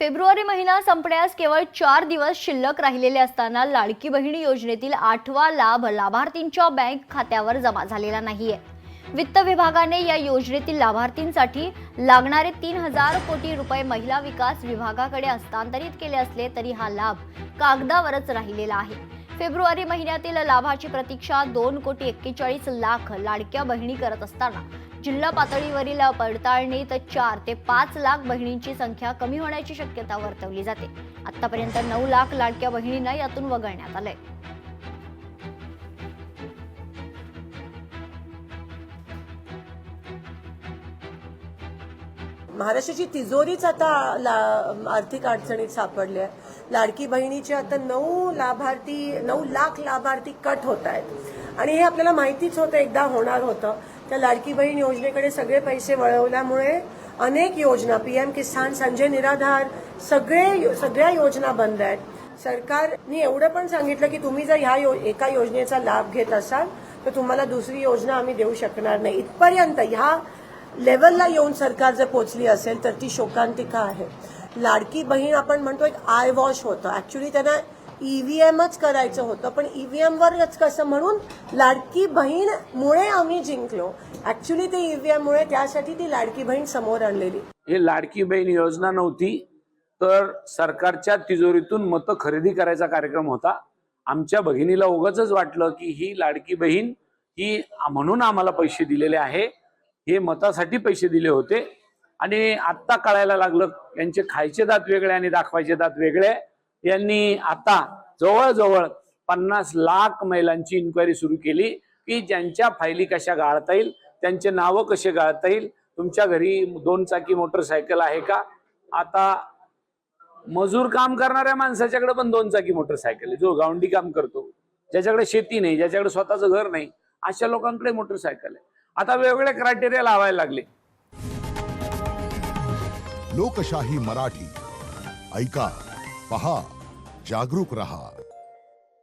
February महिना संपण्यास केवळ 4 दिवस शिल्लक राहिलेले असताना लाडकी बहिणी योजनेतील 8वा लाभ लाभार्थींच्या बँक खात्यावर जमा झालेला नाहीये। वित्त विभागाने या योजनेतील लाभार्थींसाठी लागणारे 3000 कोटी रुपये महिला विकास विभागाकडे हस्तांतरित केले असले तरी हा लाभ कागदावरच राहिलेला आहे। फेब्रुवारी महिन्यातील लाभाची प्रतीक्षा 2,41,00,000 लाडक्या बहिणी करत असताना जिल्हा पातळीवरील पडताळणीत 4 ते 5 लाख बहिणींची संख्या कमी होण्याची शक्यता वर्तवली जाते। आतापर्यंत 9 लाख लाडक्या बहिणींना यातून वगळण्यात आलंय। महाराष्ट्राची तिजोरीच आता आर्थिक अडचणीत सापडली आहे। लाडकी बहिणीचे आता 9 लाख लाभार्थी कट होत आहेत आणि हे आपल्याला माहितीच होतं, एकदा होणार होतं। त्या लाडकी बहीण योजनेकडे सगळे पैसे वळवल्यामुळे अनेक योजना, पीएम किसान, संजय निराधार, सगळ्या योजना बंद आहेत। सरकारने एवढं पण सांगितलं की तुम्ही जर ह्या एका योजनेचा लाभ घेत असाल तर तुम्हाला दुसरी योजना आम्ही देऊ शकणार नाही। इथपर्यंत ह्या लेवलला येऊन सरकार जर पोहोचली असेल तर ती शोकांतिका आहे। लाडकी बहीण आपण म्हणतो एक आय वॉश होतं, ऍक्च्युली त्यांना ईव्हीएमच करायचं होतं, पण ईव्हीएम वरच कसं म्हणून लाडकी बहीण मुळे आम्ही जिंकलो। ऍक्च्युली ते ईव्हीएम मुळे, त्यासाठी ती लाडकी बहीण समोर आणलेली। हे लाडकी बहीण योजना नव्हती तर सरकारच्या तिजोरीतून मतं खरेदी करायचा कार्यक्रम होता। आमच्या भगिनीला उगाचच वाटलं की ही लाडकी बहीण ही म्हणून आम्हाला पैसे दिलेले आहे, हे मतासाठी पैसे दिले होते आणि आत्ता कळायला लागलं यांचे खायचे दात वेगळे आणि दाखवायचे दात वेगळे। यांनी आता जवळजवळ 50 लाख महिलांची इन्क्वायरी सुरू केली की ज्यांच्या फायली कशा गाळता येईल, त्यांचे नावं कसे गाळता येईल। तुमच्या घरी 2 चाकी मोटरसायकल आहे का? आता मजूर काम करणाऱ्या माणसाच्याकडे पण 2 चाकी मोटरसायकल आहे, जो गावंडी काम करतो, ज्याच्याकडे शेती नाही, ज्याच्याकडे स्वतःचं घर नाही, अशा लोकांकडे मोटरसायकल आहे। आता वेगवेगळे क्रायटेरिया लावायला लागले। लोकशाही मराठी ऐका, पहा, जागरूक रहा।